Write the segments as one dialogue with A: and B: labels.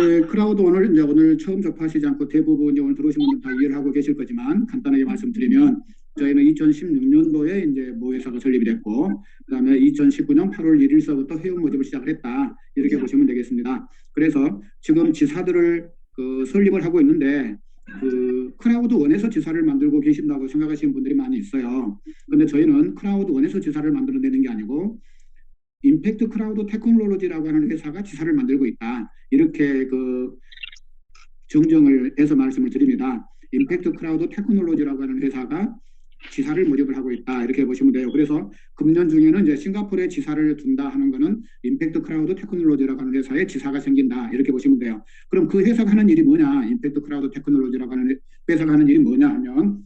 A: 네, 크라우드 오늘 처음 접하시지 않고 대부분 이제 오늘 들어오신 분들 다 이해를 하고 계실 거지만 간단하게 말씀드리면 저희는 2016년도에 이제 모회사가 설립이 됐고 그다음에 2019년 8월 1일서부터 회원 모집을 시작을 했다 이렇게 보시면 되겠습니다. 그래서 지금 지사들을 설립을 하고 있는데 크라우드 원에서 지사를 만들고 계신다고 생각하시는 분들이 많이 있어요. 그런데 저희는 크라우드 원에서 지사를 만들어내는 게 아니고 임팩트 크라우드 테크놀로지라고 하는 회사가 지사를 만들고 있다. 이렇게 정정을 해서 말씀을 드립니다. 임팩트 크라우드 테크놀로지라고 하는 회사가 지사를 모집을 하고 있다. 이렇게 보시면 돼요. 그래서 금년 중에는 이제 싱가포르에 지사를 둔다 하는 거는 임팩트 크라우드 테크놀로지라고 하는 회사에 지사가 생긴다. 이렇게 보시면 돼요. 그럼 그 회사가 하는 일이 뭐냐? 임팩트 크라우드 테크놀로지라고 하는 회사가 하는 일이 뭐냐 하면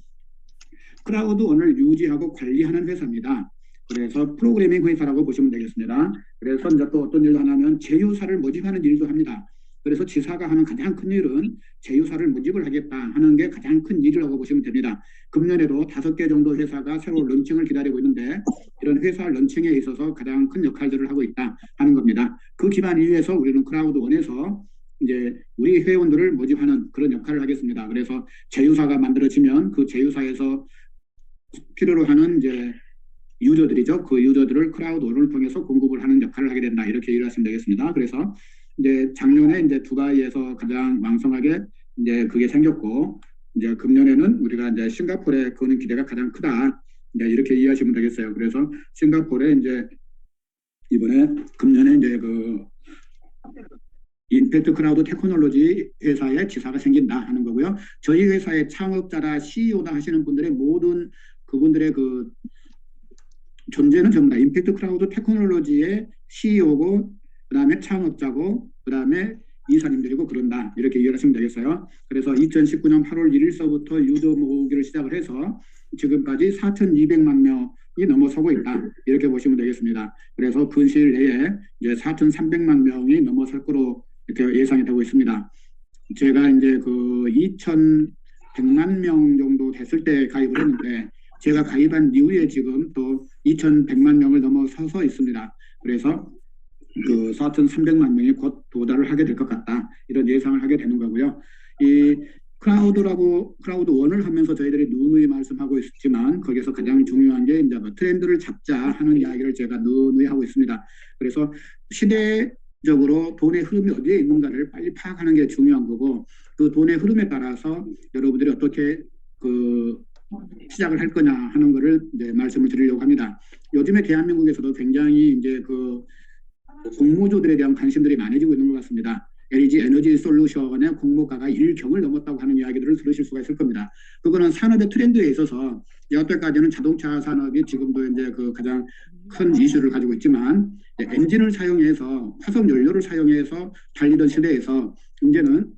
A: 크라우드원을 유지하고 관리하는 회사입니다. 그래서 프로그래밍 회사라고 보시면 되겠습니다. 그래서 이제 또 어떤 일을 하냐면 제휴사를 모집하는 일도 합니다. 그래서 지사가 하는 가장 큰 일은 제휴사를 모집을 하겠다 하는 게 가장 큰 일이라고 보시면 됩니다. 금년에도 5개 정도 회사가 새로 런칭을 기다리고 있는데 이런 회사 런칭에 있어서 가장 큰 역할들을 하고 있다 하는 겁니다. 그 기반 위에서 우리는 크라우드원에서 이제 우리 회원들을 모집하는 그런 역할을 하겠습니다. 그래서 제휴사가 만들어지면 그 제휴사에서 필요로 하는 이제 유저들이죠. 그 유저들을 크라우드원을 통해서 공급을 하는 역할을 하게 된다. 이렇게 이해하시면 되겠습니다. 그래서 이제 작년에 이제 두바이에서 가장 왕성하게 이제 그게 생겼고 이제 금년에는 우리가 이제 싱가포르에 거는 기대가 가장 크다. 이제 이렇게 이해하시면 되겠어요. 그래서 싱가포르에 이제 이번에 금년에 이제 임팩트 크라우드 테크놀로지 회사의 지사가 생긴다 하는 거고요. 저희 회사의 창업자다 CEO다 하시는 분들의 모든 그분들의 존재는 전부 다 임팩트 크라우드 테크놀로지의 CEO고 그다음에 창업자고 그다음에 이사님들이고 그런다. 이렇게 이해하시면 되겠어요. 그래서 2019년 8월 1일서부터 유저 모으기를 시작을 해서 지금까지 4,200만 명이 넘어서고 있다. 이렇게 보시면 되겠습니다. 그래서 근시일 내에 이제 4,300만 명이 넘어설 거로 이렇게 예상이 되고 있습니다. 제가 이제 2,100만 명 정도 됐을 때 가입을 했는데 제가 가입한 이후에 지금 또 2,100만 명을 넘어서서 있습니다. 그래서 4,300만 명이 곧 도달을 하게 될 것 같다. 이런 예상을 하게 되는 거고요. 이 크라우드 원을 하면서 저희들이 누누이 말씀하고 있지만 거기서 가장 중요한 게 이제 트렌드를 잡자 하는 이야기를 제가 누누이 하고 있습니다. 그래서 시대적으로 돈의 흐름이 어디에 있는가를 빨리 파악하는 게 중요한 거고 그 돈의 흐름에 따라서 여러분들이 어떻게 시작을 할 거냐 하는 거를 이제 말씀을 드리려고 합니다. 요즘에 대한민국에서도 굉장히 이제 공모주들에 대한 관심들이 많아지고 있는 것 같습니다. LG 에너지 솔루션의 공모가가 1경을 넘었다고 하는 이야기들을 들으실 수가 있을 겁니다. 그거는 산업의 트렌드에 있어서 여태까지는 자동차 산업이 지금도 이제 가장 큰 이슈를 가지고 있지만 엔진을 사용해서 화석 연료를 사용해서 달리던 시대에서 이제는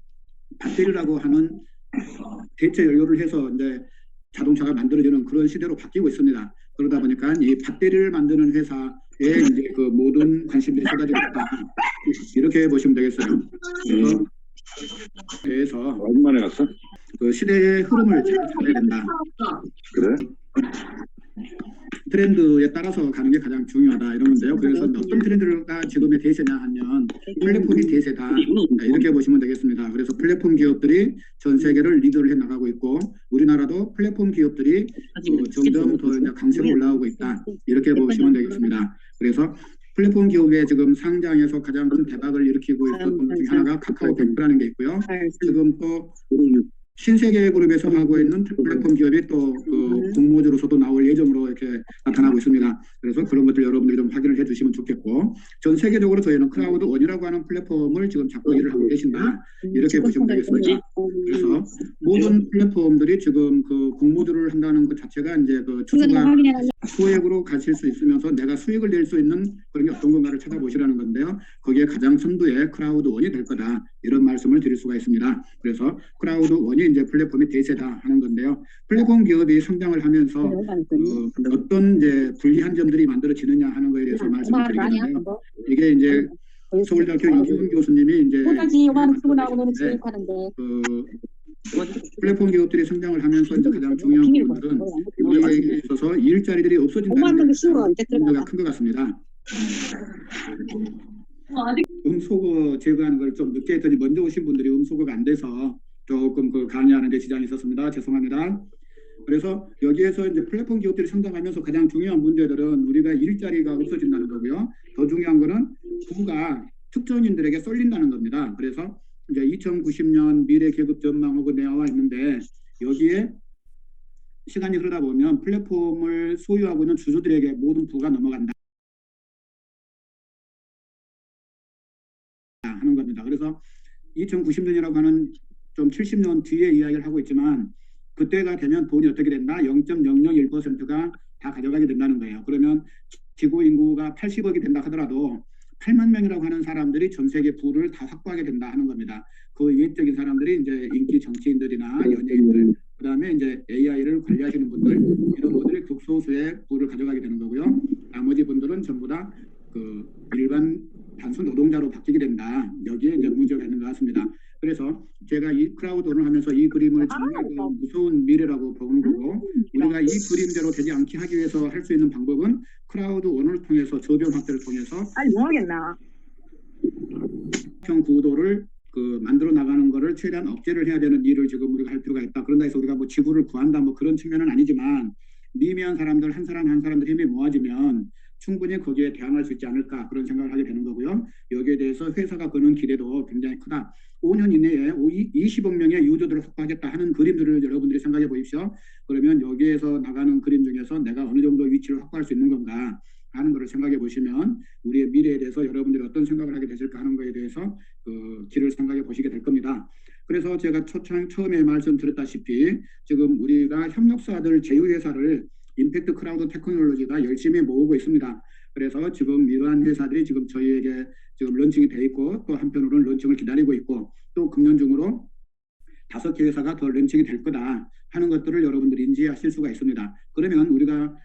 A: 배터리라고 하는 대체 연료를 해서 이제 자동차가 만들어지는 그런 시대로 바뀌고 있습니다. 그러다 보니까 이 배터리를 만드는 회사에 이제 모든 관심들이 쏟아지고 있다. 이렇게 보시면 되겠어요. 그래서
B: 얼마나 갔어?
A: 시대의 흐름을 잘 잡아야 된다.
B: 그래?
A: 트렌드에 따라서 가는 게 가장 중요하다 이러는데요. 그래서 어떤 트렌드가 지금의 대세냐 하면 플랫폼이 대세다 이렇게 보시면 되겠습니다. 그래서 플랫폼 기업들이 전 세계를 리드를 해 나가고 있고 우리나라도 플랫폼 기업들이 점점 더 이제 강세로 올라오고 있다 이렇게 보시면 되겠습니다. 그래서 플랫폼 기업에 지금 상장해서 가장 큰 대박을 일으키고 있던 것 중에 하나가 카카오뱅크라는 게 있고요. 지금 또 신세계 그룹에서 하고 있는 플랫폼 기업이 또 공모주로서도 나올 예정으로 이렇게 나타나고 있습니다. 그래서 그런 것들 여러분들이 좀 확인을 해주시면 좋겠고 전 세계적으로 저희는 크라우드 원이라고 하는 플랫폼을 지금 잡고 일을 하고 계신다 이렇게 보시면 되겠습니다. 그래서 모든 플랫폼들이 지금 공모주를 한다는 것 자체가 이제 주주가 소액으로 가실 수 있으면서 내가 수익을 낼 수 있는 그런 게 어떤 건가를 찾아보시라는 건데요. 거기에 가장 선두에 크라우드 원이 될 거다 이런 말씀을 드릴 수가 있습니다. 그래서 크라우드 원이 이제 플랫폼의 대세다 하는 건데요. 플랫폼 기업이 성장을 하면서 어떤 이제 불리한 점들이 만들어지느냐 하는 거에 대해서 말씀을 드리겠는데요. 이게 이제 서울대학교 이기훈 교수님이 이제 플랫폼 기업들이 성장을 하면서 이제 가장 중요한 부분들은 우리에게 있어서 일자리들이 없어진다는 문제가 큰 것 같습니다. 음소거 제거하는 걸 좀 늦게 했더니 먼저 오신 분들이 음소거가 안 돼서 조금 그 강의하는 데 지장이 있었습니다. 죄송합니다. 그래서 여기에서 이제 플랫폼 기업들이 성장하면서 가장 중요한 문제들은 우리가 일자리가 없어진다는 거고요. 더 중요한 거는 부가 특정인들에게 쏠린다는 겁니다. 그래서 이제 2090년 미래 계급 전망하고 나와 있는데 여기에 시간이 흐르다 보면 플랫폼을 소유하고 있는 주주들에게 모든 부가 넘어간다 하는 겁니다. 그래서 2090년이라고 하는 좀 70년 뒤에 이야기를 하고 있지만 그때가 되면 돈이 어떻게 된다? 0.001%가 다 가져가게 된다는 거예요. 그러면 지구 인구가 80억이 된다 하더라도 8만 명이라고 하는 사람들이 전 세계 부를 다 확보하게 된다 하는 겁니다. 그 외적인 사람들이 이제 인기 정치인들이나 연예인들, 그다음에 이제 AI를 관리하시는 분들, 이런 분들이 극소수의 부를 가져가게 되는 거고요. 나머지 분들은 전부 다 그 일반 단순 노동자로 바뀌게 된다. 여기에 이제 문제가 있는 것 같습니다. 그래서 제가 이 크라우드를 하면서 이 그림을 정말 그 무서운 미래라고 보는 거고, 우리가 이 그림대로 되지 않게 하기 위해서 할 수 있는 방법은 크라우드 원을 통해서 저변 확대를 통해서 형 구도를 그 만들어 나가는 거를 최대한 억제를 해야 되는 일을 지금 우리가 할 필요가 있다. 그런다 해서 우리가 뭐 지구를 구한다 뭐 그런 측면은 아니지만 미미한 사람들 한 사람 한 사람들 힘이 모아지면 충분히 거기에 대항할 수 있지 않을까 그런 생각을 하게 되는 거고요. 여기에 대해서 회사가 거는 기대도 굉장히 크다. 5년 이내에 20억 명의 유저들을 확보하겠다 하는 그림들을 여러분들이 생각해 보십시오. 그러면 여기에서 나가는 그림 중에서 내가 어느 정도 위치를 확보할 수 있는 건가 하는 것을 생각해 보시면 우리의 미래에 대해서 여러분들이 어떤 생각을 하게 되실까 하는 것에 대해서 그 길을 생각해 보시게 될 겁니다. 그래서 제가 처음에 말씀드렸다시피 지금 우리가 협력사들 제휴회사를 임팩트 크라우드 테크놀로지가 열심히 모으고 있습니다. 그래서 지금 이러한 회사들이 지금 저희에게 지금 런칭이 돼 있고 또 한편으로는 런칭을 기다리고 있고 또 금년 중으로 5개 회사가 더 런칭이 될 거다 하는 것들을 여러분들이 인지하실 수가 있습니다. 그러면 우리가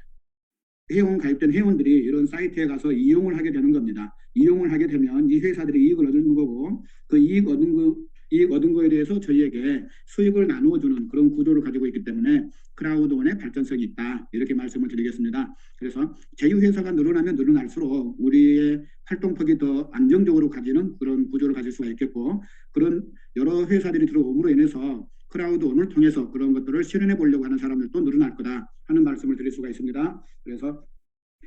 A: 회원 가입된 회원들이 이런 사이트에 가서 이용을 하게 되는 겁니다. 이용을 하게 되면 이 회사들이 이익을 얻는 거고 그 이익 얻은 거에 대해서 저희에게 수익을 나누어주는 그런 구조를 가지고 있기 때문에 크라우드원의 발전성이 있다 이렇게 말씀을 드리겠습니다. 그래서 제휴회사가 늘어나면 늘어날수록 우리의 활동폭이 더 안정적으로 가지는 그런 구조를 가질 수가 있겠고 그런 여러 회사들이 들어옴으로 인해서 크라우드원을 통해서 그런 것들을 실현해 보려고 하는 사람들도 늘어날 거다 하는 말씀을 드릴 수가 있습니다. 그래서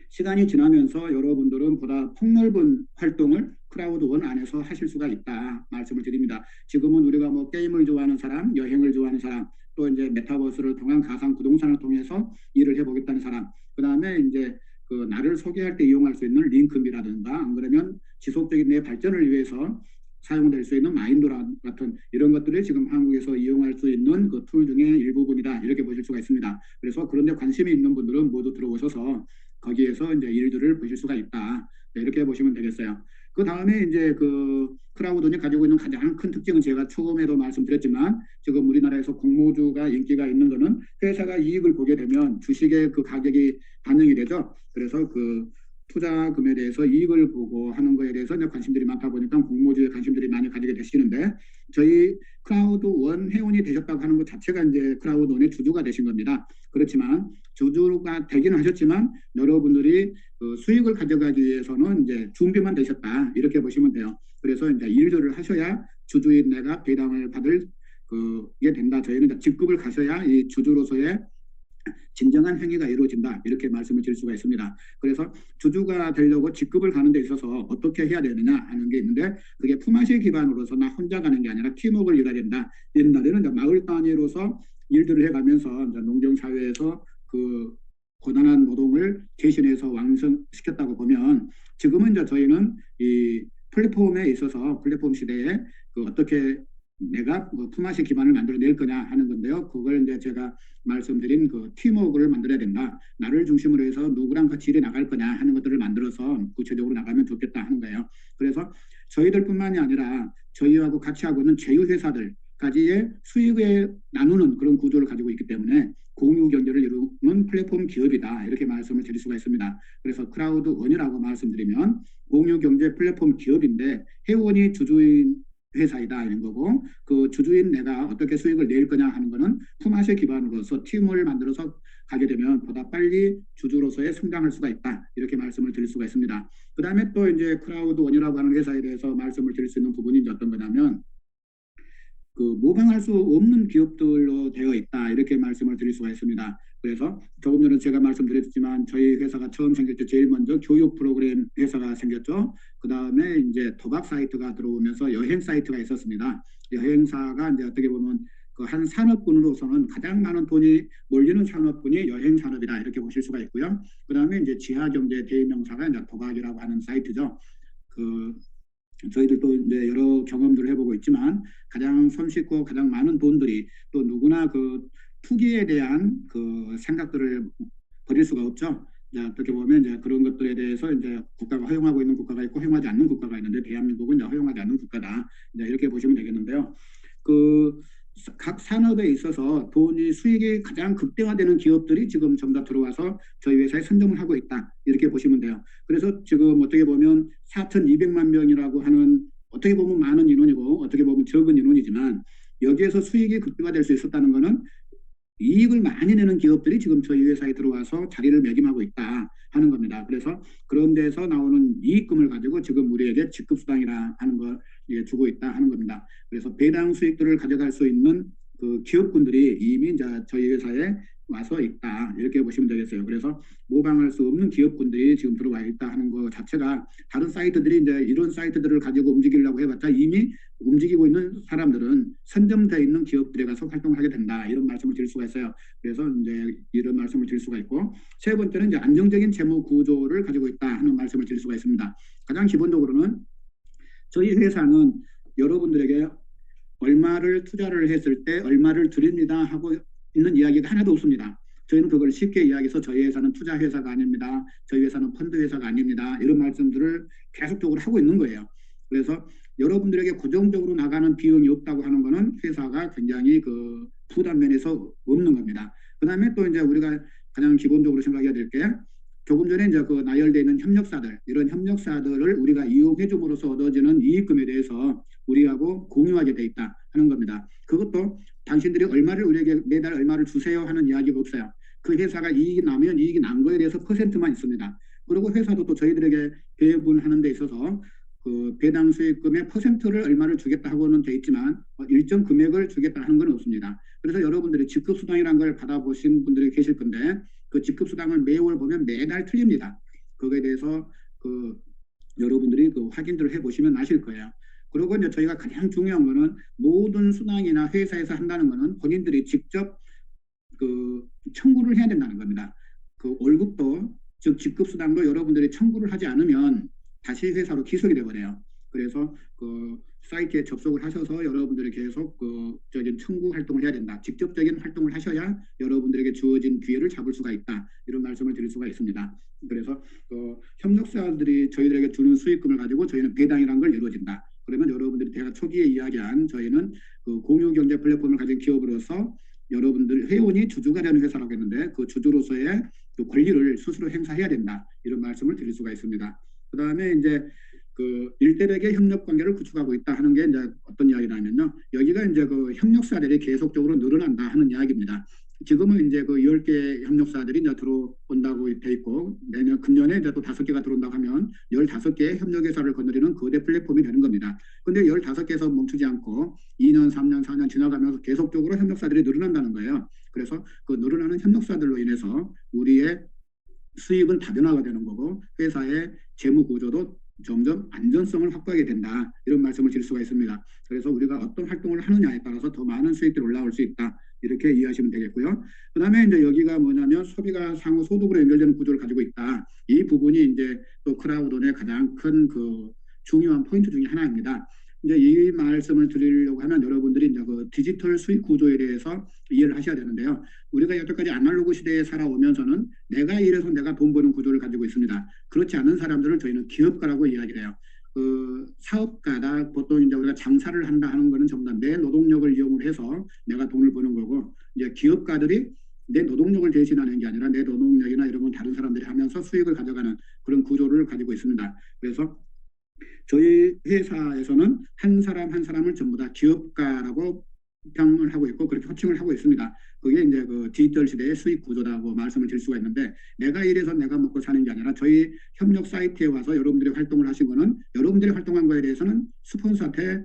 A: 시간이 지나면서 여러분들은 보다 폭넓은 활동을 크라우드원 안에서 하실 수가 있다 말씀을 드립니다. 지금은 우리가 뭐 게임을 좋아하는 사람, 여행을 좋아하는 사람, 또 이제 메타버스를 통한 가상 부동산을 통해서 일을 해보겠다는 사람, 그 다음에 이제 그 나를 소개할 때 이용할 수 있는 링크미라든가 안 그러면 지속적인 내 발전을 위해서 사용될 수 있는 마인드라 같은 이런 것들을 지금 한국에서 이용할 수 있는 그 툴 중에 일부분이다 이렇게 보실 수가 있습니다. 그래서 그런데 관심이 있는 분들은 모두 들어오셔서 거기에서 이제 일들을 보실 수가 있다. 네, 이렇게 보시면 되겠어요. 그 다음에 이제 그 크라우드니 가지고 있는 가장 큰 특징은 제가 처음에도 말씀드렸지만 지금 우리나라에서 공모주가 인기가 있는 거는 회사가 이익을 보게 되면 주식의 그 가격이 반영이 되죠. 그래서 그 투자금에 대해서 이익을 보고 하는 거에 대해서 이제 관심들이 많다 보니까 공모주에 관심들이 많이 가지게 되시는데 저희 크라우드원 회원이 되셨다고 하는 것 자체가 이제 크라우드원의 주주가 되신 겁니다. 그렇지만 주주가 되기는 하셨지만 여러분들이 그 수익을 가져가기 위해서는 이제 준비만 되셨다 이렇게 보시면 돼요. 그래서 이제 일들을 하셔야 주주인 내가 배당을 받을 그게 된다. 저희는 직급을 가셔야 이 주주로서의 진정한 행위가 이루어진다 이렇게 말씀을 드릴 수가 있습니다. 그래서 주주가 되려고 직급을 가는 데 있어서 어떻게 해야 되느냐 하는 게 있는데 그게 품앗이 기반으로서 나 혼자 가는 게 아니라 팀워크를 이뤄야 된다. 옛날에는 이제 마을 단위로서 일들을 해가면서 이제 농경사회에서 그 고단한 노동을 대신해서 완성시켰다고 보면 지금은 이제 저희는 이 플랫폼에 있어서 플랫폼 시대에 그 어떻게 내가 뭐 품앗이 기반을 만들어낼 거냐 하는 건데요. 그걸 이제 제가 말씀드린 그 팀워크를 만들어야 된다. 나를 중심으로 해서 누구랑 같이 일해 나갈 거냐 하는 것들을 만들어서 구체적으로 나가면 좋겠다 하는 거예요. 그래서 저희들뿐만이 아니라 저희하고 같이 하고 있는 제휴회사들까지의 수익을 나누는 그런 구조를 가지고 있기 때문에 공유 경제를 이루는 플랫폼 기업이다 이렇게 말씀을 드릴 수가 있습니다. 그래서 크라우드원이라고 말씀드리면 공유 경제 플랫폼 기업인데 회원이 주주인 회사이다 이런 거고 그 주주인 내가 어떻게 수익을 낼 거냐 하는 거는 품앗이 기반으로서 팀을 만들어서 가게 되면 보다 빨리 주주로서의 성장할 수가 있다. 이렇게 말씀을 드릴 수가 있습니다. 그 다음에 또 이제 크라우드 원이라고 하는 회사에 대해서 말씀을 드릴 수 있는 부분이 이제 어떤 거냐면 그 모방할 수 없는 기업들로 되어 있다 이렇게 말씀을 드릴 수가 있습니다. 그래서 조금 전에 제가 말씀드렸지만 저희 회사가 처음 생길 때 제일 먼저 교육 프로그램 회사가 생겼죠. 그 다음에 이제 도박 사이트가 들어오면서 여행 사이트가 있었습니다. 여행사가 이제 어떻게 보면 그 한 산업군으로서는 가장 많은 돈이 몰리는 산업군이 여행 산업이다 이렇게 보실 수가 있고요. 그 다음에 이제 지하경제 대명사가 이제 도박이라고 하는 사이트죠. 그 저희들도 이제 여러 경험들을 해보고 있지만 가장 손쉽고 가장 많은 돈들이 또 누구나 그 투기에 대한 그 생각들을 버릴 수가 없죠. 이제 어떻게 보면 이제 그런 것들에 대해서 이제 국가가 허용하고 있는 국가가 있고 허용하지 않는 국가가 있는데 대한민국은 이제 허용하지 않는 국가다. 이제 이렇게 보시면 되겠는데요. 그 각 산업에 있어서 돈이 수익이 가장 극대화되는 기업들이 지금 전부 다 들어와서 저희 회사에 선점을 하고 있다. 이렇게 보시면 돼요. 그래서 지금 어떻게 보면 4,200만 명이라고 하는 어떻게 보면 많은 인원이고 어떻게 보면 적은 인원이지만 여기에서 수익이 극대화될 수 있었다는 것은 이익을 많이 내는 기업들이 지금 저희 회사에 들어와서 자리를 매김하고 있다 하는 겁니다. 그래서 그런 데서 나오는 이익금을 가지고 지금 우리에게 직급수당이라 하는 걸 주고 있다 하는 겁니다. 그래서 배당 수익들을 가져갈 수 있는 그 기업군들이 이미 이제 저희 회사에 와서 있다 이렇게 보시면 되겠어요. 그래서 모방할 수 없는 기업군들이 지금 들어와 있다 하는 것 자체가 다른 사이트들이 이제 이런 사이트들을 가지고 움직이려고 해봤자 이미 움직이고 있는 사람들은 선점되어 있는 기업들에 가서 활동을 하게 된다 이런 말씀을 드릴 수가 있어요. 그래서 이제 이런 말씀을 드릴 수가 있고 세 번째는 이제 안정적인 재무 구조를 가지고 있다 하는 말씀을 드릴 수가 있습니다. 가장 기본적으로는 저희 회사는 여러분들에게 얼마를 투자를 했을 때 얼마를 드립니다 하고 있는 이야기가 하나도 없습니다. 저희는 그걸 쉽게 이야기해서 저희 회사는 투자 회사가 아닙니다. 저희 회사는 펀드 회사가 아닙니다. 이런 말씀들을 계속적으로 하고 있는 거예요. 그래서 여러분들에게 고정적으로 나가는 비용이 없다고 하는 것은 회사가 굉장히 그 부담 면에서 없는 겁니다. 그다음에 또 이제 우리가 가장 기본적으로 생각해야 될 게 조금 전에 이제 그 나열되어 있는 협력사들 이런 협력사들을 우리가 이용해 줌으로써 얻어지는 이익금에 대해서 우리하고 공유하게 돼 있다 하는 겁니다. 그것도 당신들이 얼마를 우리에게 매달 얼마를 주세요 하는 이야기가 없어요. 그 회사가 이익이 나면 이익이 난 거에 대해서 퍼센트만 있습니다. 그리고 회사도 또 저희들에게 배분하는 데 있어서 그 배당 수익금의 퍼센트를 얼마를 주겠다 하고는 돼 있지만 일정 금액을 주겠다 하는 건 없습니다. 그래서 여러분들이 직급수당이라는 걸 받아보신 분들이 계실 건데 그 직급수당을 매월 보면 매달 틀립니다. 거기에 대해서 그 여러분들이 그 확인들을 해보시면 아실 거예요. 그리고 이제 저희가 가장 중요한 거는 모든 수당이나 회사에서 한다는 거는 본인들이 직접 그 청구를 해야 된다는 겁니다. 그 월급도 즉 직급수당도 여러분들이 청구를 하지 않으면 다시 회사로 기속이 되버려요. 그래서 그 사이트에 접속을 하셔서 여러분들이 계속 그 적인 청구 활동을 해야 된다. 직접적인 활동을 하셔야 여러분들에게 주어진 기회를 잡을 수가 있다. 이런 말씀을 드릴 수가 있습니다. 그래서 협력사들이 저희들에게 주는 수익금을 가지고 저희는 배당이라는 걸 이루어진다. 그러면 여러분들이 제가 초기에 이야기한 저희는 그 공유경제 플랫폼을 가진 기업으로서 여러분들 회원이 주주가 되는 회사라고 했는데 그 주주로서의 그 권리를 스스로 행사해야 된다. 이런 말씀을 드릴 수가 있습니다. 그 다음에 이제 그 일대백의 협력 관계를 구축하고 있다 하는 게 이제 어떤 이야기냐면요. 여기가 이제 그 협력사들이 계속적으로 늘어난다 하는 이야기입니다. 지금은 이제 그 10개 협력사들이 이제 들어온다고 돼 있고 내년 금년에 이제 또 5개가 들어온다고 하면 15개의 협력회사를 거느리는 거대 플랫폼이 되는 겁니다. 근데 15개에서 멈추지 않고 2년, 3년, 4년 지나가면서 계속적으로 협력사들이 늘어난다는 거예요. 그래서 그 늘어나는 협력사들로 인해서 우리의 수익은 다변화가 되는 거고 회사의 재무 구조도 점점 안전성을 확보하게 된다. 이런 말씀을 드릴 수가 있습니다. 그래서 우리가 어떤 활동을 하느냐에 따라서 더 많은 수익들이 올라올 수 있다. 이렇게 이해하시면 되겠고요. 그 다음에 이제 여기가 뭐냐면 소비가 상호 소득으로 연결되는 구조를 가지고 있다. 이 부분이 이제 또 크라우드의 가장 큰 그 중요한 포인트 중에 하나입니다. 이제 이 말씀을 드리려고 하면 여러분들이 이제 그 디지털 수익 구조에 대해서 이해를 하셔야 되는데요. 우리가 여태까지 아날로그 시대에 살아오면서는 내가 일해서 내가 돈 버는 구조를 가지고 있습니다. 그렇지 않은 사람들을 저희는 기업가라고 이야기를 해요. 그 사업가다 보통 이제 우리가 장사를 한다 하는 거는 전부 다 내 노동력을 이용을 해서 내가 돈을 버는 거고 이제 기업가들이 내 노동력을 대신하는 게 아니라 내 노동력이나 이런 건 다른 사람들이 하면서 수익을 가져가는 그런 구조를 가지고 있습니다. 그래서 저희 회사에서는 한 사람 한 사람을 전부 다 기업가라고 평을 하고 있고 그렇게 호칭을 하고 있습니다. 그게 이제 그 디지털 시대의 수익 구조라고 말씀을 드릴 수가 있는데 내가 이래서 내가 먹고 사는 게 아니라 저희 협력 사이트에 와서 여러분들이 활동을 하신 거는 여러분들이 활동한 거에 대해서는 스폰서한테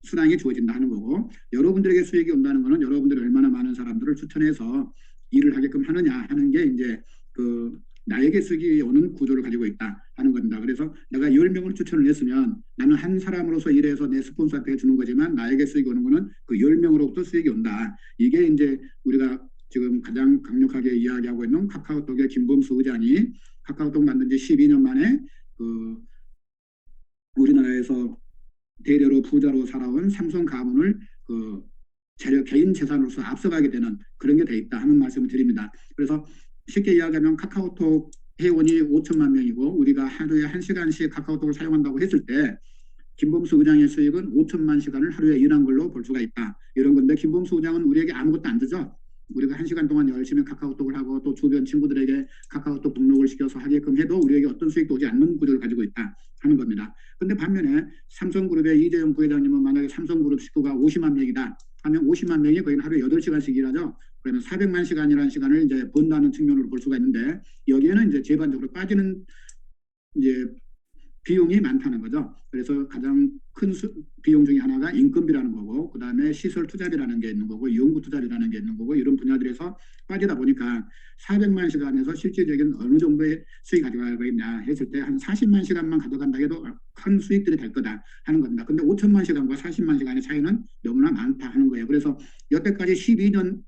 A: 수당이 주어진다 하는 거고 여러분들에게 수익이 온다는 거는 여러분들이 얼마나 많은 사람들을 추천해서 일을 하게끔 하느냐 하는 게 이제 그 나에게 수익이 오는 구조를 가지고 있다 하는 겁니다. 그래서 내가 10명을 추천을 했으면 나는 한 사람으로서 일해서 내 스폰서한테 주는 거지만 나에게 수익이 오는 거는 그 10명으로부터 수익이 온다. 이게 이제 우리가 지금 가장 강력하게 이야기하고 있는 카카오톡의 김범수 의장이 카카오톡 만든 지 12년 만에 그 우리나라에서 대대로 부자로 살아온 삼성 가문을 그 개인 재산으로서 앞서가게 되는 그런 게 돼 있다 하는 말씀을 드립니다. 그래서 쉽게 이야기하면 카카오톡 회원이 5천만 명이고 우리가 하루에 1시간씩 카카오톡을 사용한다고 했을 때 김범수 의장의 수익은 5천만 시간을 하루에 일한 걸로 볼 수가 있다. 이런 건데 김범수 의장은 우리에게 아무것도 안 주죠. 우리가 1시간 동안 열심히 카카오톡을 하고 또 주변 친구들에게 카카오톡 등록을 시켜서 하게끔 해도 우리에게 어떤 수익도 오지 않는 구조를 가지고 있다 하는 겁니다. 그런데 반면에 삼성그룹의 이재용 부회장님은 만약에 삼성그룹 식구가 50만 명이다 하면 50만 명이 거의 하루에 8시간씩 일하죠. 그러면 400만 시간이라는 시간을 이제 번다는 측면으로 볼 수가 있는데 여기에는 이제 제반적으로 빠지는 이제 비용이 많다는 거죠. 그래서 가장 큰 비용 중에 하나가 인건비라는 거고 그다음에 시설 투자비라는 게 있는 거고 연구 투자비라는 게 있는 거고 이런 분야들에서 빠지다 보니까 400만 시간에서 실질적인 어느 정도의 수익 가져가고 있냐 했을 때 한 40만 시간만 가져간다 해도 큰 수익들이 될 거다 하는 겁니다. 근데 5천만 시간과 40만 시간의 차이는 너무나 많다 하는 거예요. 그래서 여태까지 12년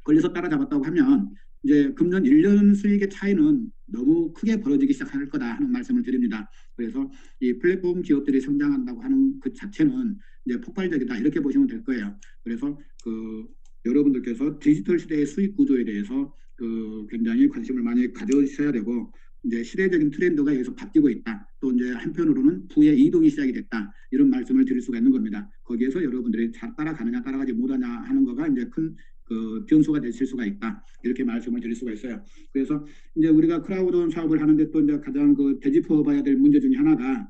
A: 걸려서 따라잡았다고 하면 이제 금년 1년 수익의 차이는 너무 크게 벌어지기 시작할 거다 하는 말씀을 드립니다. 그래서 이 플랫폼 기업들이 성장한다고 하는 그 자체는 이제 폭발적이다 이렇게 보시면 될 거예요. 그래서 그 여러분들께서 디지털 시대의 수익 구조에 대해서 그 굉장히 관심을 많이 가져주셔야 되고 이제 시대적인 트렌드가 여기서 바뀌고 있다. 또 이제 한편으로는 부의 이동이 시작이 됐다. 이런 말씀을 드릴 수가 있는 겁니다. 거기에서 여러분들이 잘 따라가느냐 따라가지 못하냐 하는 거가 이제 큰 그 변수가 되실 수가 있다. 이렇게 말씀을 드릴 수가 있어요. 그래서 이제 우리가 크라우드원 사업을 하는데 또 이제 가장 그 되짚어봐야 될 문제 중에 하나가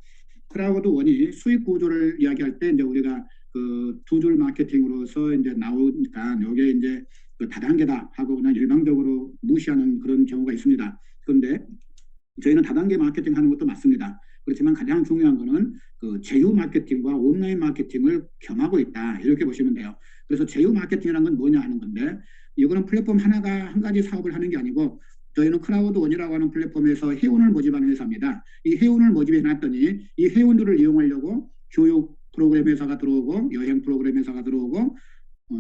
A: 크라우드원이 수익 구조를 이야기할 때 이제 우리가 그 두 줄 마케팅으로서 이제 나오니까 이게 이제 그 다단계다 하고 그냥 일방적으로 무시하는 그런 경우가 있습니다. 그런데 저희는 다단계 마케팅 하는 것도 맞습니다. 그렇지만 가장 중요한 거는 그 제휴 마케팅과 온라인 마케팅을 겸하고 있다. 이렇게 보시면 돼요. 그래서 제휴 마케팅이라는 건 뭐냐 하는 건데 이거는 플랫폼 하나가 한 가지 사업을 하는 게 아니고 저희는 크라우드원이라고 하는 플랫폼에서 회원을 모집하는 회사입니다. 이 회원을 모집해 놨더니 이 회원들을 이용하려고 교육 프로그램 회사가 들어오고 여행 프로그램 회사가 들어오고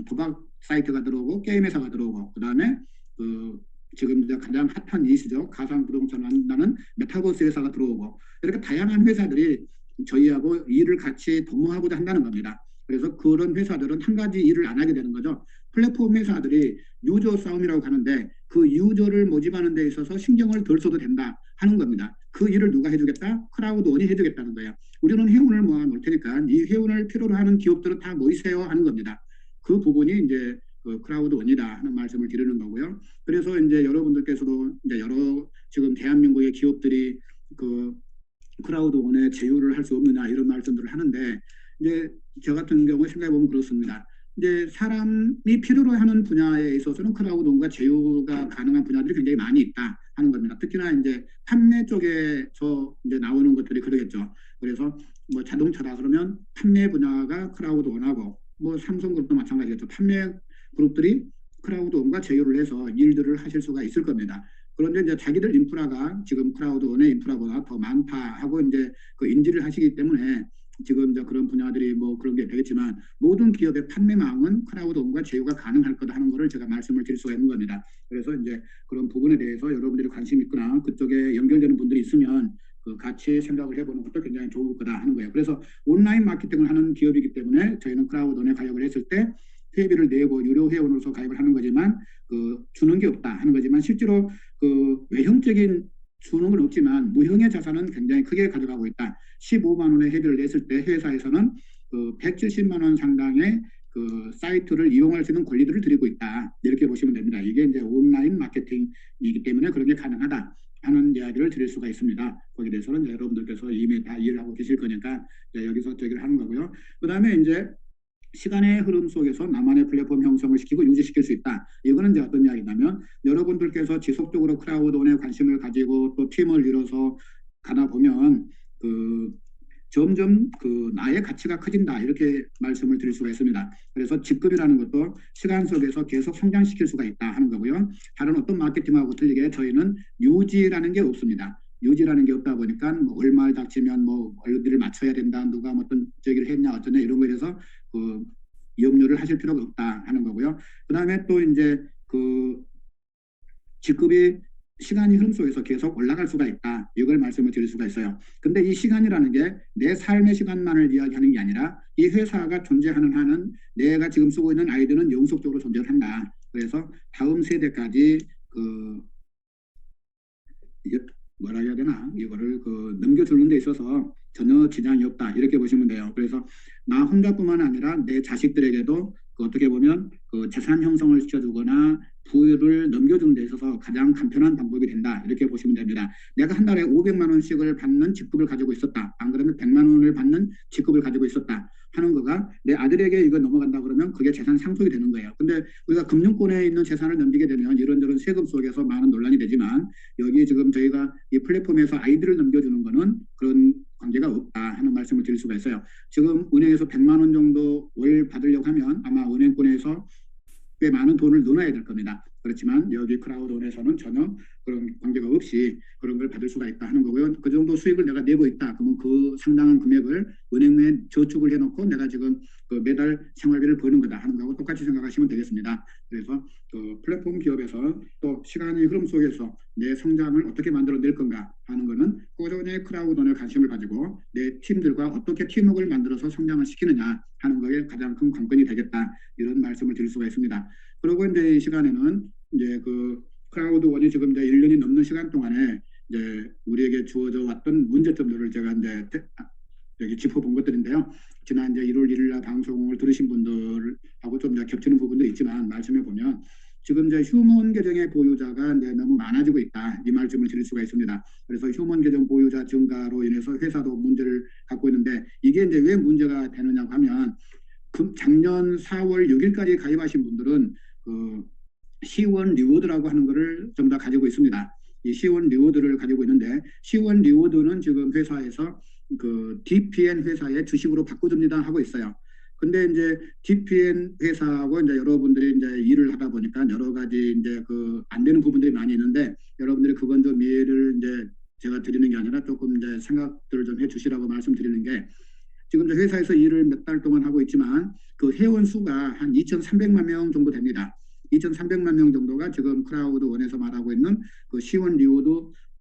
A: 도박 사이트가 들어오고 게임 회사가 들어오고 그다음에 그 지금 이제 가장 핫한 이슈죠. 가상 부동산 한다는 메타버스 회사가 들어오고 이렇게 다양한 회사들이 저희하고 일을 같이 도모하고자 한다는 겁니다. 그래서 그런 회사들은 한 가지 일을 안 하게 되는 거죠. 플랫폼 회사들이 유저 싸움이라고 하는데 그 유저를 모집하는 데 있어서 신경을 덜 써도 된다 하는 겁니다. 그 일을 누가 해주겠다? 크라우드원이 해주겠다는 거예요. 우리는 회원을 모아 놓을 테니까 이 회원을 필요로 하는 기업들은 다 모이세요 하는 겁니다. 그 부분이 이제 그 크라우드원이다 하는 말씀을 드리는 거고요. 그래서 이제 여러분들께서도 이제 여러 지금 대한민국의 기업들이 그 크라우드원에 제휴를 할 수 없느냐 이런 말씀들을 하는데 이제 저 같은 경우에 생각해 보면 그렇습니다. 이제 사람이 필요로 하는 분야에 있어서는 크라우드원과 제휴가 가능한 분야들이 굉장히 많이 있다 하는 겁니다. 특히나 이제 판매 쪽에서 이제 나오는 것들이 그러겠죠. 그래서 뭐 자동차다 그러면 판매 분야가 크라우드원하고 뭐 삼성그룹도 마찬가지겠죠. 판매 그룹들이 크라우드원과 제휴를 해서 일들을 하실 수가 있을 겁니다. 그런데 이제 자기들 인프라가 지금 크라우드원의 인프라보다 더 많다 하고 이제 그 인지를 하시기 때문에 지금 이제 그런 분야들이 뭐 그런 게 되겠지만 모든 기업의 판매망은 크라우드원과 제휴가 가능할 거다 하는 거를 제가 말씀을 드릴 수가 있는 겁니다. 그래서 이제 그런 부분에 대해서 여러분들이 관심 있거나 그쪽에 연결되는 분들이 있으면 그 같이 생각을 해보는 것도 굉장히 좋을 거다 하는 거예요. 그래서 온라인 마케팅을 하는 기업이기 때문에 저희는 크라우드원에 가입을 했을 때 회비를 내고 유료 회원으로서 가입을 하는 거지만 그 주는 게 없다 하는 거지만 실제로 그 외형적인 주는 건 없지만 무형의 자산은 굉장히 크게 가져가고 있다. 15만 원의 회비를 냈을 때 회사에서는 그 170만 원 상당의 그 사이트를 이용할 수 있는 권리들을 드리고 있다. 이렇게 보시면 됩니다. 이게 이제 온라인 마케팅이기 때문에 그런 게 가능하다 하는 이야기를 드릴 수가 있습니다. 거기에 대해서는 여러분들께서 이미 다 이해를 하고 계실 거니까 여기서 저기를 하는 거고요. 그 다음에 이제 시간의 흐름 속에서 나만의 플랫폼 형성을 시키고 유지시킬 수 있다. 이거는 이제 어떤 이야기냐면 여러분들께서 지속적으로 크라우드온에 관심을 가지고 또 팀을 이뤄서 가다 보면 그 점점 그 나의 가치가 커진다 이렇게 말씀을 드릴 수가 있습니다. 그래서 직급이라는 것도 시간 속에서 계속 성장시킬 수가 있다 하는 거고요. 다른 어떤 마케팅하고 틀리게 저희는 유지라는 게 없습니다. 유지라는 게 없다 보니까 뭐 얼마를 닥치면 뭐 어디를 맞춰야 된다, 누가 뭐 어떤 저기를 했냐 어쩌냐 이런 거에 대해서 그 염려를 하실 필요가 없다 하는 거고요. 그다음에 또 이제 그 직급이 시간이 흐름 속에서 계속 올라갈 수가 있다. 이걸 말씀을 드릴 수가 있어요. 근데 이 시간이라는 게 내 삶의 시간만을 이야기하는 게 아니라 이 회사가 존재하는 한은 내가 지금 쓰고 있는 아이들은 영속적으로 존재를 한다. 그래서 다음 세대까지 그 뭐라 해야 되나 이거를 그 넘겨주는 데 있어서 전혀 지장이 없다 이렇게 보시면 돼요. 그래서 나 혼자뿐만 아니라 내 자식들에게도 그 어떻게 보면 그 재산 형성을 시켜주거나 부를 넘겨주는 데 있어서 가장 간편한 방법이 된다 이렇게 보시면 됩니다. 내가 한 달에 500만 원씩을 받는 직급을 가지고 있었다. 안 그러면 100만 원을 받는 직급을 가지고 있었다 하는 거가 내 아들에게 이거 넘어간다 그러면 그게 재산 상속이 되는 거예요. 근데 우리가 금융권에 있는 재산을 넘기게 되면 이런저런 세금 속에서 많은 논란이 되지만 여기 지금 저희가 이 플랫폼에서 아이들을 넘겨주는 거는 그런 관계가 없다 하는 말씀을 드릴 수가 있어요. 지금 은행에서 100만 원 정도 월 받으려고 하면 아마 은행권에서 꽤 많은 돈을 넣어야 될 겁니다. 그렇지만 여기 크라우드온에서는 전혀 그런 관계가 없이 그런 걸 받을 수가 있다 하는 거고요. 그 정도 수익을 내가 내고 있다. 그러면 그 상당한 금액을 은행에 저축을 해놓고 내가 지금 그 매달 생활비를 버는 거다 하는 거하고 똑같이 생각하시면 되겠습니다. 그래서 그 플랫폼 기업에서 또 시간의 흐름 속에서 내 성장을 어떻게 만들어낼 건가 하는 거는 꾸준히 크라우드온에 관심을 가지고 내 팀들과 어떻게 팀워크를 만들어서 성장을 시키느냐 하는 것에 가장 큰 관건이 되겠다 이런 말씀을 드릴 수가 있습니다. 그리고 이제 이 시간에는 이제 그 크라우드원이 지금 이제 1년이 넘는 시간 동안에 이제 우리에게 주어져 왔던 문제점들을 제가 이제 여기 짚어본 것들인데요. 지난 이제 1월 1일 날 방송을 들으신 분들하고 좀 겹치는 부분도 있지만 말씀해 보면 지금 이제 휴먼 계정의 보유자가 이제 너무 많아지고 있다 이 말씀을 드릴 수가 있습니다. 그래서 휴먼 계정 보유자 증가로 인해서 회사도 문제를 갖고 있는데 이게 이제 왜 문제가 되느냐고 하면 작년 4월 6일까지 가입하신 분들은 그 시원 리워드라고 하는 거를 좀 다 가지고 있습니다. 이 시원 리워드를 가지고 있는데 시원 리워드는 지금 회사에서 그 DPN 회사의 주식으로 바꿔줍니다 하고 있어요. 근데 이제 DPN 회사하고 이제 여러분들이 이제 일을 하다 보니까 여러 가지 이제 그 안 되는 부분들이 많이 있는데 여러분들이 그건 좀 이해를 이제 제가 드리는 게 아니라 조금 이제 생각들을 좀 해주시라고 말씀드리는 게 지금 회사에서 일을 몇 달 동안 하고 있지만 그 회원 수가 한 2,300만 명 정도 됩니다. 2,300만 명 정도가 지금 크라우드원에서 말하고 있는 그 시원 리워드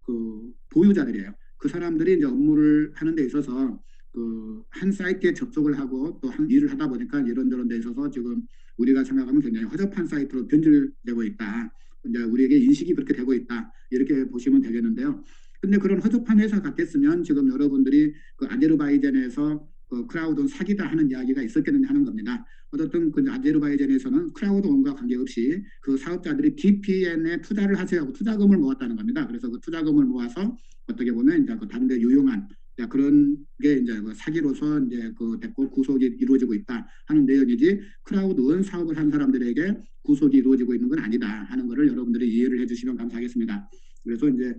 A: 그 보유자들이에요. 그 사람들이 이제 업무를 하는 데 있어서 그 한 사이트에 접속을 하고 또 한 일을 하다 보니까 이런저런 데 있어서 지금 우리가 생각하면 굉장히 허접한 사이트로 변질되고 있다. 이제 우리에게 인식이 그렇게 되고 있다. 이렇게 보시면 되겠는데요. 근데 그런 허접한 회사 같았으면 지금 여러분들이 그 아제르바이잔에서 그 크라우드온 사기다 하는 이야기가 있었겠느냐 하는 겁니다. 어쨌든 그 아제르바이잔에서는 크라우드온과 관계없이 그 사업자들이 DPN에 투자를 하세요. 투자금을 모았다는 겁니다. 그래서 그 투자금을 모아서 어떻게 보면 이제 그 다른 데 유용한 그런 게 이제 그 사기로서 이제 그 됐고 구속이 이루어지고 있다 하는 내용이지 크라우드온 사업을 한 사람들에게 구속이 이루어지고 있는 건 아니다 하는 것을 여러분들이 이해를 해주시면 감사하겠습니다. 그래서 이제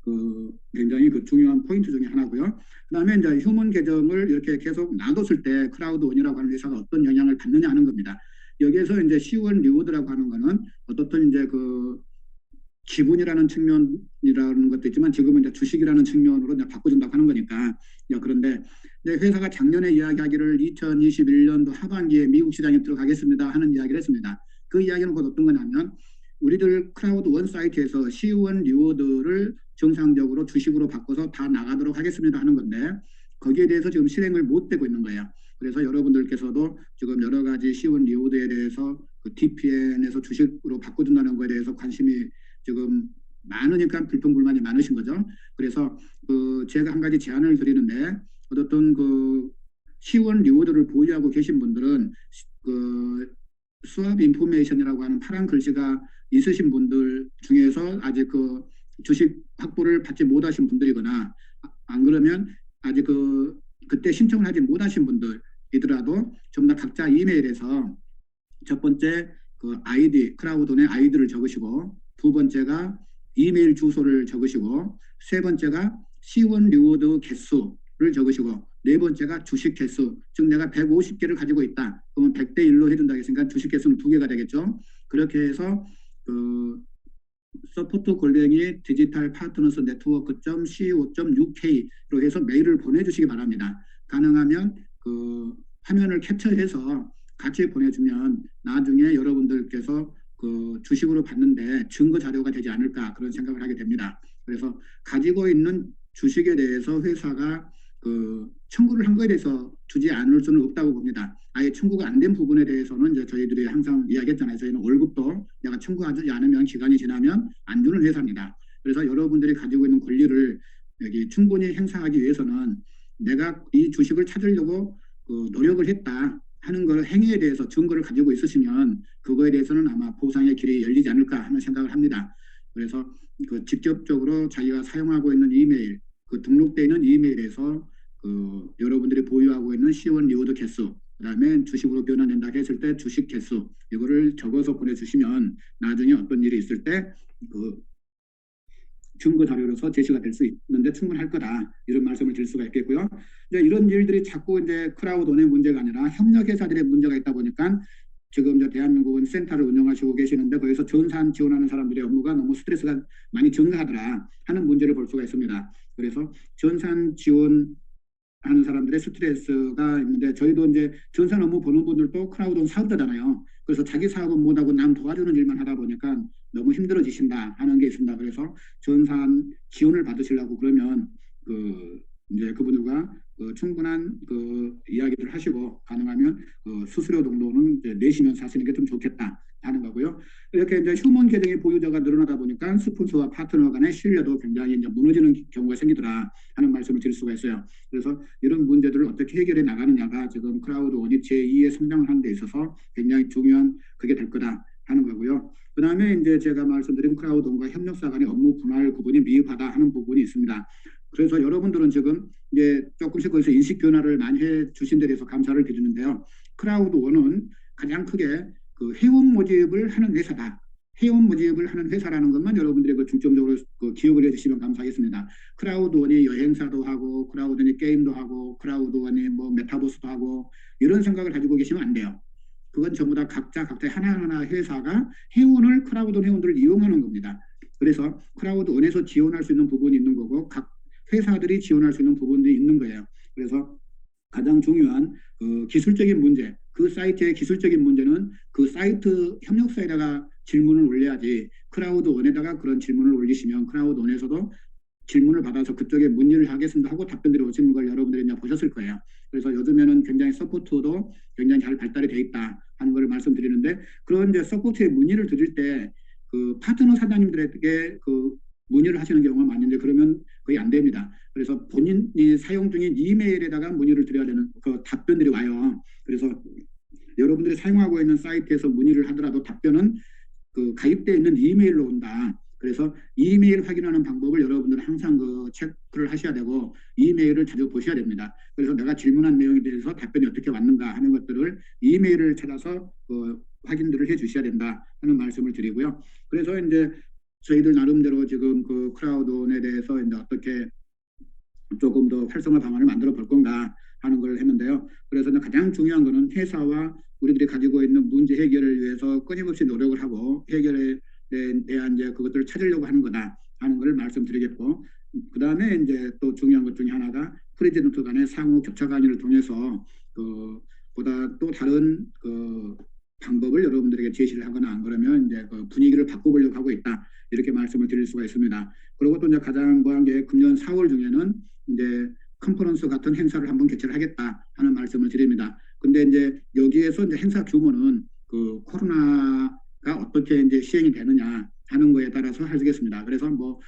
A: 그 굉장히 그 중요한 포인트 중에 하나고요. 그다음에 이제 휴먼 계정을 이렇게 계속 놔뒀을 때 크라우드온이라고 하는 회사가 어떤 영향을 받느냐 하는 겁니다. 여기에서 이제 시원 리워드라고 하는 거는 어떻든 이제 그 지분이라는 측면이라는 것도 있지만 지금은 이제 주식이라는 측면으로 이제 바꿔준다고 하는 거니까. 그런데 이제 회사가 작년에 이야기하기를 2021년도 하반기에 미국 시장에 들어가겠습니다 하는 이야기를 했습니다. 그 이야기는 곧 어떤 거냐면 우리들 크라우드원 사이트에서 시원 리워드를 정상적으로 주식으로 바꿔서 다 나가도록 하겠습니다 하는 건데 거기에 대해서 지금 실행을 못 되고 있는 거예요. 그래서 여러분들께서도 지금 여러 가지 시원 리워드에 대해서 그 DPN에서 주식으로 바꿔준다는 거에 대해서 관심이 지금 많으니까 불평불만이 많으신 거죠. 그래서 그 제가 한 가지 제안을 드리는데 어떤 그 시원 리워드를 보유하고 계신 분들은 그 수압 인포메이션이라고 하는 파란 글씨가 있으신 분들 중에서 아직 그 주식 확보를 받지 못하신 분들이거나 안 그러면 아직 그때 신청을 하지 못하신 분들 이더라도 전부 다 각자 이메일에서 첫 번째 그 아이디, 크라우드온의 아이디를 적으시고, 두 번째가 이메일 주소를 적으시고, 세 번째가 시원 리워드 개수를 적으시고, 네 번째가 주식 개수, 즉 내가 150개를 가지고 있다. 그러면 100대 1로 해준다 했으니까 주식 개수는 두 개가 되겠죠. 그렇게 해서 그 서포트 골뱅이 디지털 파트너스 네트워크.co.uk로 해서 메일을 보내주시기 바랍니다. 가능하면 그 화면을 캡처해서 같이 보내주면 나중에 여러분들께서 그 주식으로 받는데 증거 자료가 되지 않을까 그런 생각을 하게 됩니다. 그래서 가지고 있는 주식에 대해서 회사가 그 청구를 한 거에 대해서 주지 않을 수는 없다고 봅니다. 아예 청구가 안 된 부분에 대해서는 이제 저희들이 항상 이야기했잖아요. 저희는 월급도 내가 청구하지 않으면 기간이 지나면 안 주는 회사입니다. 그래서 여러분들이 가지고 있는 권리를 여기 충분히 행사하기 위해서는 내가 이 주식을 찾으려고 그 노력을 했다 하는 걸 행위에 대해서 증거를 가지고 있으시면 그거에 대해서는 아마 보상의 길이 열리지 않을까 하는 생각을 합니다. 그래서 그 직접적으로 자기가 사용하고 있는 이메일, 그 등록되어 있는 이메일에서 그 여러분들이 보유하고 있는 시원 리워드 개수, 그다음에 주식으로 변환된다 했을 때 주식 개수 이거를 적어서 보내주시면 나중에 어떤 일이 있을 때그 증거 자료로서 제시가 될 수 있는데 충분할 거다 이런 말씀을 드릴 수가 있겠고요. 이제 이런 일들이 자꾸 이제 크라우드온의 문제가 아니라 협력회사들의 문제가 있다 보니까 지금 이제 대한민국은 센터를 운영하시고 계시는데 거기서 전산 지원하는 사람들의 업무가 너무 스트레스가 많이 증가하더라 하는 문제를 볼 수가 있습니다. 그래서 전산 지원 하는 사람들의 스트레스가 있는데 저희도 이제 전산 업무 보는 분들도 크라우드온 사업자잖아요. 그래서 자기 사업은 못하고 남 도와주는 일만 하다 보니까 너무 힘들어지신다 하는 게 있습니다. 그래서 전산 지원을 받으시려고 그러면 그 이제 그분들과 충분한 그 이야기를 하시고 가능하면 수수료 정도는 이제 내시면서 하시는 게 좀 좋겠다 하는 거고요. 이렇게 이제 휴먼 계정의 보유자가 늘어나다 보니까 스폰서와 파트너 간의 신뢰도 굉장히 이제 무너지는 경우가 생기더라 하는 말씀을 드릴 수가 있어요. 그래서 이런 문제들을 어떻게 해결해 나가느냐가 지금 크라우드온이 제2의 성장을 하는 데 있어서 굉장히 중요한 그게 될 거다 하는 거고요. 그 다음에 이제 제가 말씀드린 크라우드온과 협력사 간의 업무 분할 구분이 미흡하다 하는 부분이 있습니다. 그래서 여러분들은 지금 이제 조금씩 거기서 인식 변화를 많이 해 주신 데 대해서 감사를 드리는데요. 크라우드온은 가장 크게 그 회원 모집을 하는 회사다. 회원 모집을 하는 회사라는 것만 여러분들이 그 중점적으로 그 기억을 해주시면 감사하겠습니다. 크라우드원이 여행사도 하고, 크라우드원이 게임도 하고, 크라우드원이 뭐 메타버스도 하고 이런 생각을 가지고 계시면 안 돼요. 그건 전부 다 각자 하나하나 회사가 회원을 크라우드원 회원들을 이용하는 겁니다. 그래서 크라우드원에서 지원할 수 있는 부분이 있는 거고 각 회사들이 지원할 수 있는 부분들이 있는 거예요. 그래서 가장 중요한 기술적인 문제, 그 사이트의 기술적인 문제는 그 사이트 협력사에다가 질문을 올려야지 크라우드원에다가 그런 질문을 올리시면 크라우드원에서도 질문을 받아서 그쪽에 문의를 하겠습니다 하고 답변들이 오시는 걸 여러분들이 이제 보셨을 거예요. 그래서 요즘에는 굉장히 서포트도 굉장히 잘 발달이 돼 있다 하는 걸 말씀드리는데 그런 이제 서포트에 문의를 드릴 때 그 파트너 사장님들에게 그 문의를 하시는 경우가 많은데 그러면 거의 안 됩니다. 그래서 본인이 사용 중인 이메일에다가 문의를 드려야 되는 그 답변들이 와요. 그래서 여러분들이 사용하고 있는 사이트에서 문의를 하더라도 답변은 그 가입되어 있는 이메일로 온다. 그래서 이메일 확인하는 방법을 여러분들은 항상 그 체크를 하셔야 되고 이메일을 자주 보셔야 됩니다. 그래서 내가 질문한 내용에 대해서 답변이 어떻게 왔는가 하는 것들을 이메일을 찾아서 확인들을 해 주셔야 된다 하는 말씀을 드리고요. 그래서 이제 저희들 나름대로 지금 그 크라우드온에 대해서 이제 어떻게 조금 더 활성화 방안을 만들어 볼 건가 하는 걸 했는데요. 그래서 가장 중요한 거는 회사와 우리들이 가지고 있는 문제 해결을 위해서 끊임없이 노력을 하고 해결에 대한 이제 그것들을 찾으려고 하는 거다 하는 걸 말씀드리겠고, 그 다음에 이제 또 중요한 것 중에 하나가 프레지던트 간의 상호 격차 강의를 통해서 보다 또 다른 방법을 여러분들에게 제시를 하거나 안 그러면 이제 그 분위기를 바꿔보려고 하고 있다 이렇게 말씀을 드릴 수가 있습니다. 그리고 또 이제 가장 고한 게 금년 4월 중에는 이제 컨퍼런스 같은 행사를 한번 개최를 하겠다 하는 말씀을 드립니다. 근데 이제 여기에서 이제 행사 규모는 그 코로나가 어떻게 이제 시행이 되느냐 하는 거에 따라서 하겠습니다. 그래서 뭐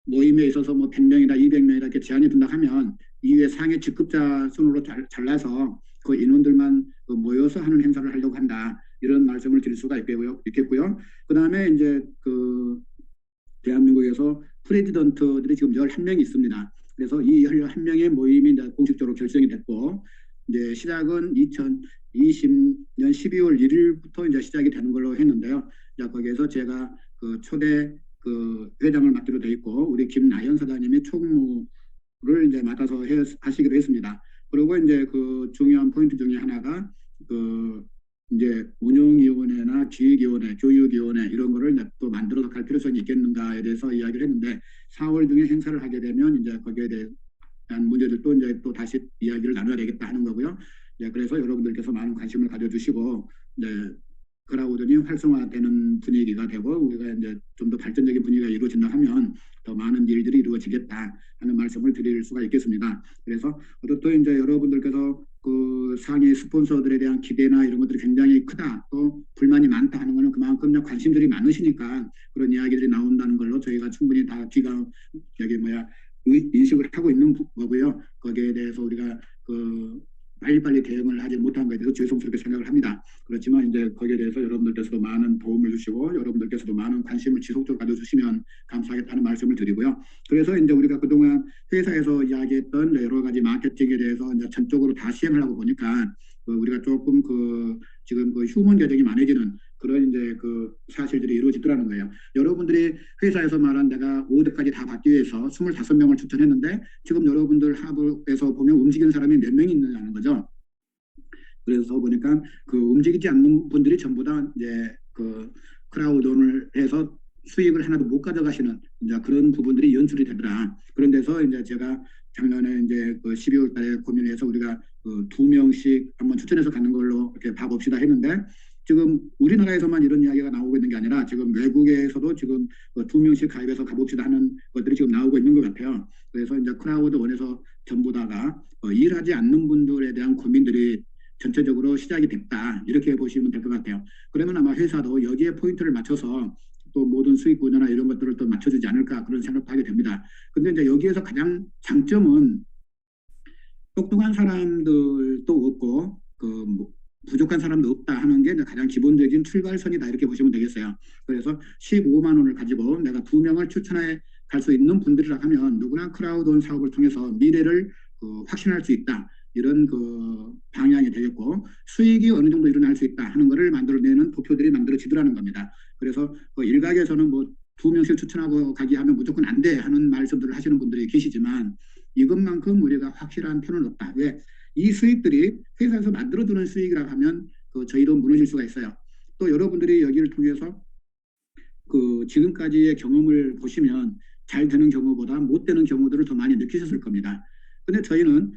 A: 모임에 있어서 뭐 100명이나 200명이나 이렇게 제한이 된다 하면 이외 상해 직급자 순으로 잘라서 그 인원들만 모여서 하는 행사를 하려고 한다. 이런 말씀을 드릴 수가 있겠고요. 그 다음에 이제 그 대한민국에서 프레지던트들이 지금 11명이 있습니다. 그래서 이 11명의 모임이 이제 공식적으로 결정이 됐고 이제 시작은 2020년 12월 1일부터 이제 시작이 되는 걸로 했는데요. 이제 거기에서 제가 그 초대 그 회장을 맡기로 돼 있고 우리 김나연 사장님이 총무를 이제 맡아서 하시기로 했습니다. 그리고 이제 그 중요한 포인트 중에 하나가 그 이제 운영위원회나 기획위원회, 교육위원회 이런 거를 이제 또 만들어서 갈 필요성이 있겠는가에 대해서 이야기를 했는데 4월 중에 행사를 하게 되면 이제 거기에 대한 문제들도 이제 또 다시 이야기를 나눠야 되겠다 하는 거고요. 네, 그래서 여러분들께서 많은 관심을 가져주시고 네, 크라우드니 활성화되는 분위기가 되고 우리가 이제 좀 더 발전적인 분위기가 이루어진다 하면 더 많은 일들이 이루어지겠다 하는 말씀을 드릴 수가 있겠습니다. 그래서 어떻든 이제 여러분들께서 그 상위 스폰서들에 대한 기대나 이런 것들이 굉장히 크다, 또 불만이 많다 하는 것은 그만큼 관심들이 많으시니까 그런 이야기들이 나온다는 걸로 저희가 충분히 다 귀가 여기 인식을 하고 있는 거고요. 거기에 대해서 우리가 그 빨리빨리 대응을 하지 못한 것에 대해서 죄송스럽게 생각을 합니다. 그렇지만 이제 거기에 대해서 여러분들께서도 많은 도움을 주시고 여러분들께서도 많은 관심을 지속적으로 가져주시면 감사하겠다는 말씀을 드리고요. 그래서 이제 우리가 그동안 회사에서 이야기했던 여러 가지 마케팅에 대해서 이제 전적으로 다 시행하려고 보니까 우리가 조금 지금 휴먼 계정이 많아지는 그런 이제 그 사실들이 이루어지더라는 거예요. 여러분들이 회사에서 말한 내가 5대까지 다 받기 위해서 25명을 추천했는데 지금 여러분들 하부에서 보면 움직이는 사람이 몇 명이 있느냐는 거죠. 그래서 보니까 그 움직이지 않는 분들이 전부 다 이제 그 크라우드온을 해서 수익을 하나도 못 가져가시는 이제 그런 부분들이 연출이 되더라. 그런 데서 이제 제가 작년에 이제 그 12월 달에 고민해서 우리가 그 2명씩 한번 추천해서 가는 걸로 이렇게 봐봅시다 했는데 지금 우리나라에서만 이런 이야기가 나오고 있는 게 아니라 지금 외국에서도 지금 2명씩 가입해서 가봅시다 하는 것들이 지금 나오고 있는 것 같아요. 그래서 이제 크라우드 원에서 전부 다가 일하지 않는 분들에 대한 고민들이 전체적으로 시작이 됐다. 이렇게 보시면 될 것 같아요. 그러면 아마 회사도 여기에 포인트를 맞춰서 또 모든 수익 분야나 이런 것들을 또 맞춰주지 않을까 그런 생각도 하게 됩니다. 근데 이제 여기에서 가장 장점은 똑똑한 사람들도 없고 뭐 부족한 사람도 없다 하는 게 가장 기본적인 출발선이다 이렇게 보시면 되겠어요. 그래서 15만 원을 가지고 내가 2명을 추천해 갈 수 있는 분들이라 하면 누구나 크라우드온 사업을 통해서 미래를 확신할 수 있다. 이런 방향이 되겠고 수익이 어느 정도 일어날 수 있다 하는 것을 만들어내는 도표들이 만들어지더라는 겁니다. 그래서 일각에서는 뭐 2명씩 추천하고 가기 하면 무조건 안 돼 하는 말씀들을 하시는 분들이 계시지만 이것만큼 우리가 확실한 표는 없다. 왜? 이 수익들이 회사에서 만들어두는 수익이라 하면 저희도 무너질 수가 있어요. 또 여러분들이 여기를 통해서 지금까지의 경험을 보시면 잘 되는 경우보다 못 되는 경우들을 더 많이 느끼셨을 겁니다. 근데 저희는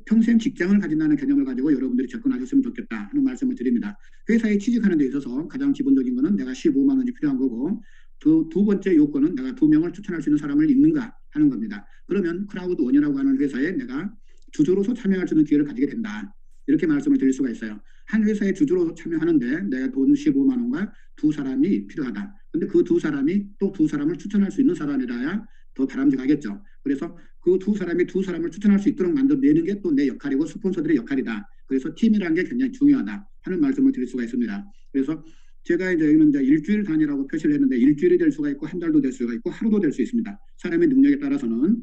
A: 평생 직장을 가진다는 개념을 가지고 여러분들이 접근하셨으면 좋겠다 하는 말씀을 드립니다. 회사에 취직하는 데 있어서 가장 기본적인 거는 내가 15만 원이 필요한 거고 두 번째 요건은 내가 2명을 추천할 수 있는 사람을 있는가 하는 겁니다. 그러면 크라우드 원이라고 하는 회사에 내가 주주로서 참여할 수 있는 기회를 가지게 된다. 이렇게 말씀을 드릴 수가 있어요. 한 회사에 주주로 참여하는데 내가 돈 15만 원과 두 사람이 필요하다. 근데 그 두 사람이 또 두 사람을 추천할 수 있는 사람이라야 더 바람직하겠죠. 그래서 그 두 사람이 두 사람을 추천할 수 있도록 만들어내는 게 또 내 역할이고 스폰서들의 역할이다. 그래서 팀이라는 게 굉장히 중요하다 하는 말씀을 드릴 수가 있습니다. 그래서 제가 이제 여기는 이제 일주일 단위라고 표시를 했는데 일주일이 될 수가 있고 한 달도 될 수가 있고 하루도 될 수 있습니다. 사람의 능력에 따라서는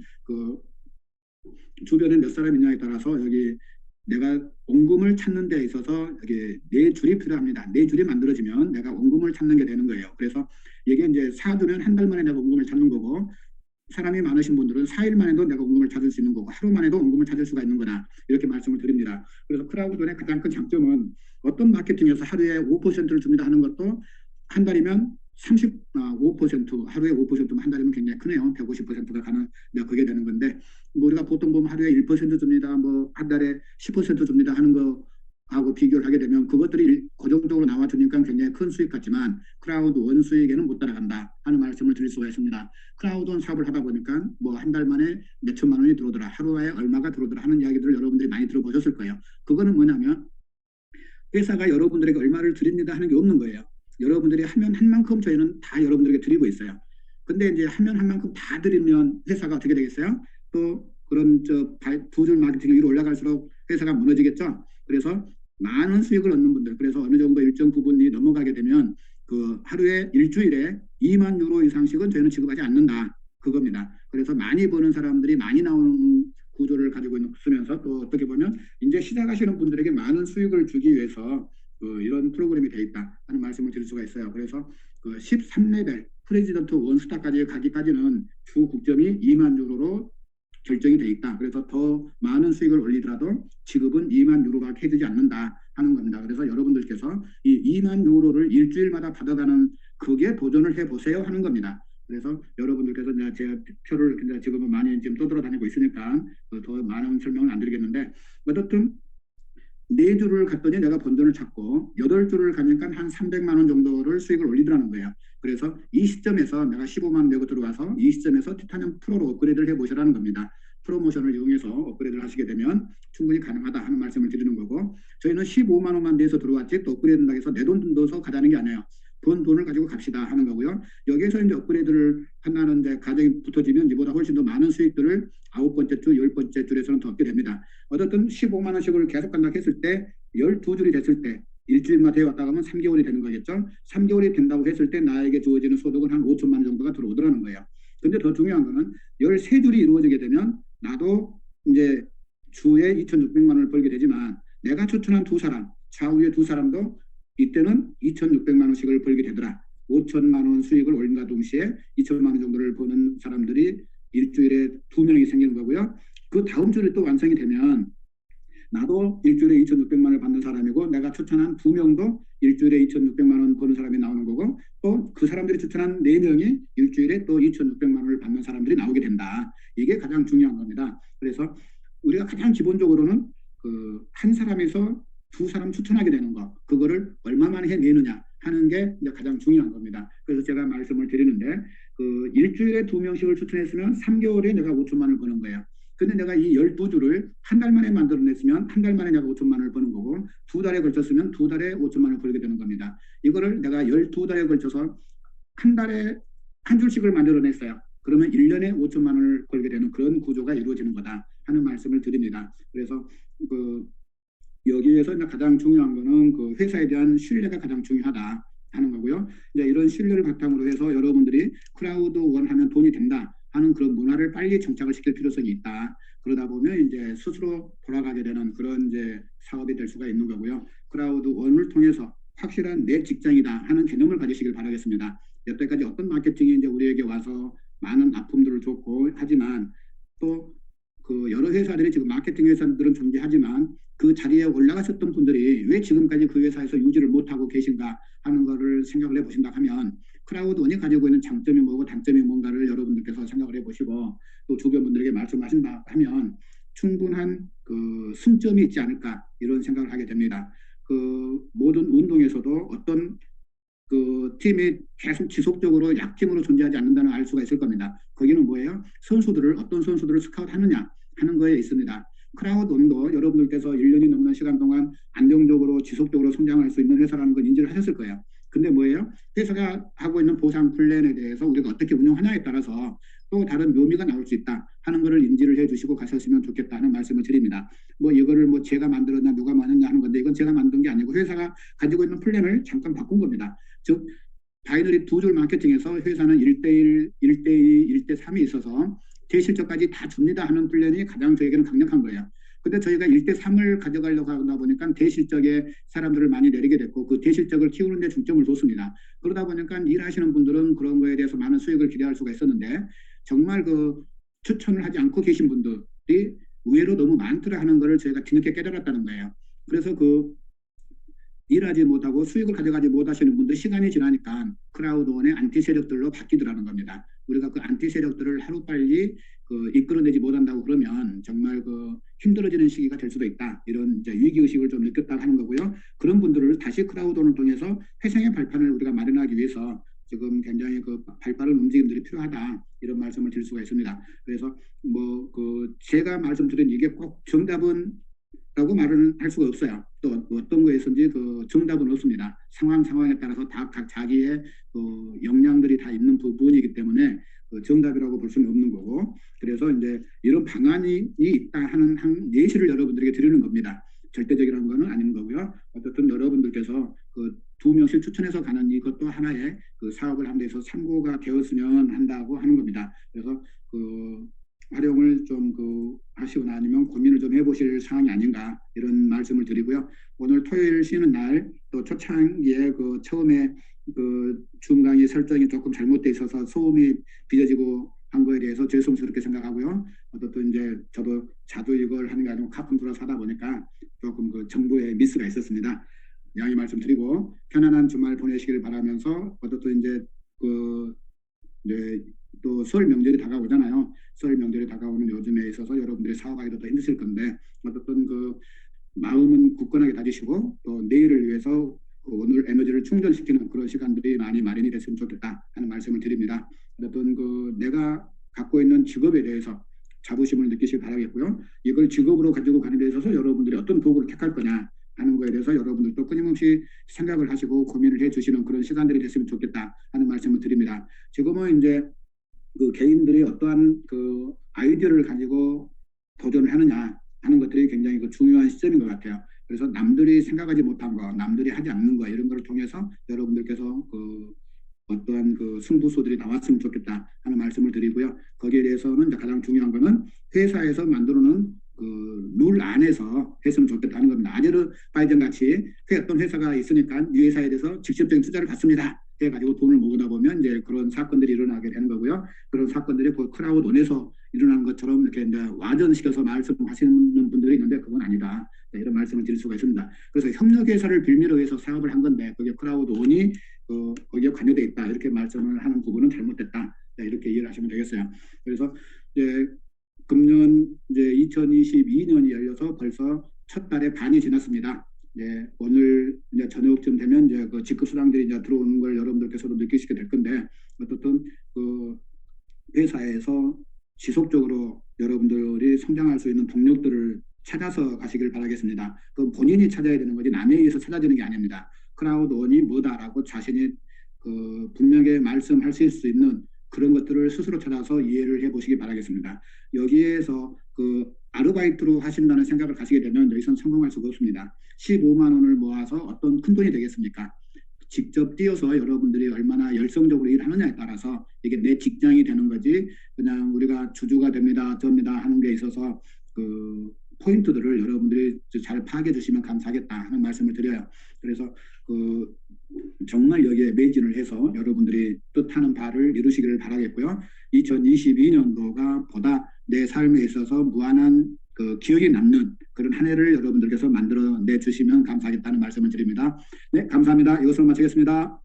A: 주변에 몇 사람 있냐에 따라서 여기 내가 원금을 찾는 데 있어서 여기 네 줄이 필요합니다. 네 줄이 만들어지면 내가 원금을 찾는 게 되는 거예요. 그래서 이게 이제 4주면 한 달 만에 내가 원금을 찾는 거고 사람이 많으신 분들은 4일 만에도 내가 원금을 찾을 수 있는 거고 하루 만에도 원금을 찾을 수가 있는 거다. 이렇게 말씀을 드립니다. 그래서 크라우드의 가장 큰 장점은 어떤 마케팅에서 하루에 5%를 줍니다 하는 것도 한 달이면 35% 하루에 5%면 한 달이면 굉장히 크네요. 150%가 가는 그게 되는 건데 우리가 보통 보면 하루에 1% 줍니다. 뭐 한 달에 10% 줍니다 하는 거 하고 비교를 하게 되면 그것들이 고정적으로 나와주니까 굉장히 큰 수익 같지만 크라우드 원 수익에는 못 따라간다 하는 말씀을 드릴 수가 있습니다. 크라우드 원 사업을 하다 보니까 뭐 한 달 만에 몇 천만 원이 들어오더라 하루에 얼마가 들어오더라 하는 이야기들을 여러분들이 많이 들어보셨을 거예요. 그거는 뭐냐면 회사가 여러분들에게 얼마를 드립니다 하는 게 없는 거예요. 여러분들이 하면 한 만큼 저희는 다 여러분들에게 드리고 있어요. 근데 이제 하면 한 만큼 다 드리면 회사가 어떻게 되겠어요? 또 그런 두 줄 마케팅 위로 올라갈수록 회사가 무너지겠죠. 그래서 많은 수익을 얻는 분들, 그래서 어느 정도 일정 부분이 넘어가게 되면 하루에 일주일에 2만 유로 이상씩은 저희는 지급하지 않는다. 그겁니다. 그래서 많이 버는 사람들이 많이 나오는 구조를 가지고 있으면서 또 어떻게 보면 이제 시작하시는 분들에게 많은 수익을 주기 위해서 이런 프로그램이 돼 있다 하는 말씀을 드릴 수가 있어요. 그래서 그 13레벨 프레지던트 원스타까지 가기까지는 주 국점이 2만 유로로 결정이 돼 있다. 그래서 더 많은 수익을 올리더라도 지급은 2만 유로가 해주지 않는다 하는 겁니다. 그래서 여러분들께서 이 2만 유로를 일주일마다 받아가는 그게 도전을 해보세요 하는 겁니다. 그래서 여러분들께서 이제 제 표를 이제 지금은 많이 지금 떠돌아다니고 있으니까 더 많은 설명을 안 드리겠는데 어떻든 4주를 갔더니 내가 본전을 찾고 8주를 가니까 한 300만 원 정도를 수익을 올리더라는 거예요. 그래서 이 시점에서 내가 15만 원 내고 들어가서 이 시점에서 티타늄 프로로 업그레이드를 해보시라는 겁니다. 프로모션을 이용해서 업그레이드를 하시게 되면 충분히 가능하다 하는 말씀을 드리는 거고 저희는 15만 원만 내서 들어왔지 또 업그레이드 한다고 해서 내 돈 넣어서 가자는 게 아니에요. 본 돈을 가지고 갑시다 하는 거고요. 여기에서 이제 업그레이드를 한다는 이제 가정이 붙어지면 이보다 훨씬 더 많은 수익들을 9번째 주, 10번째 줄에서는 더 얻게 됩니다. 어쨌든 15만 원씩을 계속 간다 했을 때 12줄이 됐을 때 일주일만 되어왔다 가면 3개월이 되는 거겠죠. 3개월이 된다고 했을 때 나에게 주어지는 소득은 한 5천만 원 정도가 들어오더라는 거예요. 근데 더 중요한 거는 13줄이 이루어지게 되면 나도 이제 주에 2,600만 원을 벌게 되지만 내가 추천한 두 사람, 좌우의 두 사람도 이때는 2,600만 원씩을 벌게 되더라. 5천만 원 수익을 올린과 동시에 2천만 원 정도를 버는 사람들이 일주일에 2명이 생기는 거고요. 그 다음 주에 또 완성이 되면 나도 일주일에 2,600만 원을 받는 사람이고 내가 추천한 2명도 일주일에 2,600만 원 버는 사람이 나오는 거고 또 그 사람들이 추천한 4명이 일주일에 또 2,600만 원을 받는 사람들이 나오게 된다. 이게 가장 중요한 겁니다. 그래서 우리가 가장 기본적으로는 그 한 사람에서 두 사람 추천하게 되는 거 그거를 얼마 만에 해내느냐 하는 게 이제 가장 중요한 겁니다. 그래서 제가 말씀을 드리는데 그 일주일에 2명씩을 추천했으면 3개월에 내가 5천만 원을 버는 거예요. 근데 내가 이 12주를 한 달 만에 만들어냈으면 한 달 만에 내가 5천만 원을 버는 거고 2달에 걸쳤으면 2달에 5천만 원을 벌게 되는 겁니다. 이거를 내가 12달에 걸쳐서 한 달에 한 줄씩을 만들어냈어요. 그러면 1년에 5천만 원을 벌게 되는 그런 구조가 이루어지는 거다 하는 말씀을 드립니다. 그래서 그 여기에서 이제 가장 중요한 거는 그 회사에 대한 신뢰가 가장 중요하다 하는 거고요. 이제 이런 신뢰를 바탕으로 해서 여러분들이 크라우드 원하면 돈이 된다 하는 그런 문화를 빨리 정착을 시킬 필요성이 있다. 그러다 보면 이제 스스로 돌아가게 되는 그런 이제 사업이 될 수가 있는 거고요. 크라우드 원을 통해서 확실한 내 직장이다 하는 개념을 가지시길 바라겠습니다. 여태까지 어떤 마케팅이 이제 우리에게 와서 많은 아픔들을 줬고 하지만 또 그 여러 회사들이 지금 마케팅 회사들은 존재하지만 그 자리에 올라가셨던 분들이 왜 지금까지 그 회사에서 유지를 못하고 계신가 하는 거를 생각을 해보신다 하면 크라우드원이 가지고 있는 장점이 뭐고 단점이 뭔가를 여러분들께서 생각을 해보시고 또 주변 분들에게 말씀하신다 하면 충분한 그 승점이 있지 않을까 이런 생각을 하게 됩니다. 그 모든 운동에서도 어떤 그 팀이 계속 지속적으로 약팀으로 존재하지 않는다는 알 수가 있을 겁니다. 거기는 뭐예요? 선수들을 어떤 선수들을 스카우트하느냐 하는 거에 있습니다. 크라우드원도 여러분들께서 1년이 넘는 시간 동안 안정적으로 지속적으로 성장할 수 있는 회사라는 걸 인지를 하셨을 거예요. 근데 뭐예요? 회사가 하고 있는 보상 플랜에 대해서 우리가 어떻게 운영하냐에 따라서 또 다른 묘미가 나올 수 있다 하는 것을 인지를 해주시고 가셨으면 좋겠다는 말씀을 드립니다. 뭐 이거를 뭐 제가 만들었냐 누가 만들었냐 하는 건데 이건 제가 만든 게 아니고 회사가 가지고 있는 플랜을 잠깐 바꾼 겁니다. 즉 바이너리 두 줄 마케팅에서 회사는 1대1, 1대2, 1대3이 있어서 대실적까지 다 줍니다 하는 플랜이 가장 저에게는 강력한 거예요. 근데 저희가 1대3을 가져가려고 하다 보니까 대실적에 사람들을 많이 내리게 됐고 그 대실적을 키우는 데 중점을 뒀습니다. 그러다 보니까 일하시는 분들은 그런 거에 대해서 많은 수익을 기대할 수가 있었는데 정말 그 추천을 하지 않고 계신 분들이 의외로 너무 많더라 하는 것을 저희가 뒤늦게 깨달았다는 거예요. 그래서 그 일하지 못하고 수익을 가져가지 못하시는 분들 시간이 지나니까 크라우드원의 안티 세력들로 바뀌더라는 겁니다. 우리가 그 안티 세력들을 하루빨리 그 이끌어내지 못한다고 그러면 정말 그 힘들어지는 시기가 될 수도 있다. 이런 이제 위기의식을 좀 느꼈다 하는 거고요. 그런 분들을 다시 크라우드원을 통해서 회생의 발판을 우리가 마련하기 위해서 지금 굉장히 그 발빠른 움직임들이 필요하다. 이런 말씀을 드릴 수가 있습니다. 그래서 뭐 그 제가 말씀드린 이게 꼭 정답은 라고 말을 할 수가 없어요. 또 어떤 거에서인지 그 정답은 없습니다. 상황에 따라서 다 각 자기의 그 역량들이 다 있는 부분이기 때문에 그 정답이라고 볼 수는 없는 거고 그래서 이제 이런 방안이 있다 하는 한 예시를 여러분들에게 드리는 겁니다. 절대적이라는 거는 아닌 거고요. 어쨌든 여러분들께서 그 2명씩 추천해서 가는 이것도 하나의 그 사업을 하는 데서 참고가 되었으면 한다고 하는 겁니다. 그래서 그 활용을 좀 하시거나 아니면 고민을 좀 해보실 사항이 아닌가 이런 말씀을 드리고요. 오늘 토요일 쉬는 날 또 초창기에 처음에 줌 강의 설정이 조금 잘못돼 있어서 소음이 빚어지고 한 거에 대해서 죄송스럽게 생각하고요. 어떻든 이제 저도 자주 이걸 하는 게 아니고 가끔 돌아서 하다 보니까 조금 정보에 미스가 있었습니다. 양해 말씀드리고 편안한 주말 보내시길 바라면서 어떻든 이제 그 이제 또 설 명절이 다가오잖아요. 설 명절이 다가오는 요즘에 있어서 여러분들이 사업하기도 더 힘드실 건데 어떻든 마음은 굳건하게 다지시고 또 내일을 위해서 오늘 에너지를 충전시키는 그런 시간들이 많이 마련이 됐으면 좋겠다 하는 말씀을 드립니다. 어떤 내가 갖고 있는 직업에 대해서 자부심을 느끼시기 바라겠고요. 이걸 직업으로 가지고 가는 데 있어서 여러분들이 어떤 도구를 택할 거냐 하는 거에 대해서 여러분들도 끊임없이 생각을 하시고 고민을 해주시는 그런 시간들이 됐으면 좋겠다 하는 말씀을 드립니다. 지금은 이제 개인들이 어떠한 아이디어를 가지고 도전을 하느냐 하는 것들이 굉장히 중요한 시점인 것 같아요. 그래서 남들이 생각하지 못한 거, 남들이 하지 않는 거 이런 걸 통해서 여러분들께서 어떠한 승부수들이 나왔으면 좋겠다 하는 말씀을 드리고요. 거기에 대해서는 가장 중요한 거는 회사에서 만들어놓은 룰 안에서 했으면 좋겠다는 겁니다. 아제르바이잔 같이 어떤 회사가 있으니까 이 회사에 대해서 직접적인 투자를 받습니다. 해가지고 돈을 모으다 보면 이제 그런 사건들이 일어나게 되는 거고요. 그런 사건들이 크라우드 원에서 일어나는 것처럼 이렇게 이제 와전시켜서 말씀하시는 분들이 있는데 그건 아니다. 이런 말씀을 드릴 수가 있습니다. 그래서 협력회사를 빌미로 해서 사업을 한 건데 그게 크라우드 원이 거기에 관여돼 있다 이렇게 말씀을 하는 부분은 잘못됐다 이렇게 이해를 하시면 되겠어요. 그래서 이제 금년 이제 2022년이 열려서 벌써 첫 달의 반이 지났습니다. 네, 오늘 이제 저녁쯤 되면 이제 직급 수당들이 이제 들어오는 걸 여러분들께서도 느끼시게 될 건데 어떻든 회사에서 지속적으로 여러분들이 성장할 수 있는 동력들을 찾아서 가시길 바라겠습니다. 그 본인이 찾아야 되는 거지 남에 의해서 찾아지는 게 아닙니다. 크라우드원이 뭐다라고 자신이 분명하게 말씀하실 수 있는 그런 것들을 스스로 찾아서 이해를 해보시기 바라겠습니다. 여기에서 아르바이트로 하신다는 생각을 가지게 되면 여기서는 성공할 수가 없습니다. 15만 원을 모아서 어떤 큰 돈이 되겠습니까? 직접 뛰어서 여러분들이 얼마나 열성적으로 일하느냐에 따라서 이게 내 직장이 되는 거지 그냥 우리가 주주가 됩니다, 접니다 하는 게 있어서 포인트들을 여러분들이 잘 파악해 주시면 감사하겠다 하는 말씀을 드려요. 그래서 정말 여기에 매진을 해서 여러분들이 뜻하는 바를 이루시기를 바라겠고요. 2022년도가 보다 내 삶에 있어서 무한한 기억이 남는 그런 한 해를 여러분들께서 만들어내 주시면 감사하겠다는 말씀을 드립니다. 네, 감사합니다. 이것으로 마치겠습니다.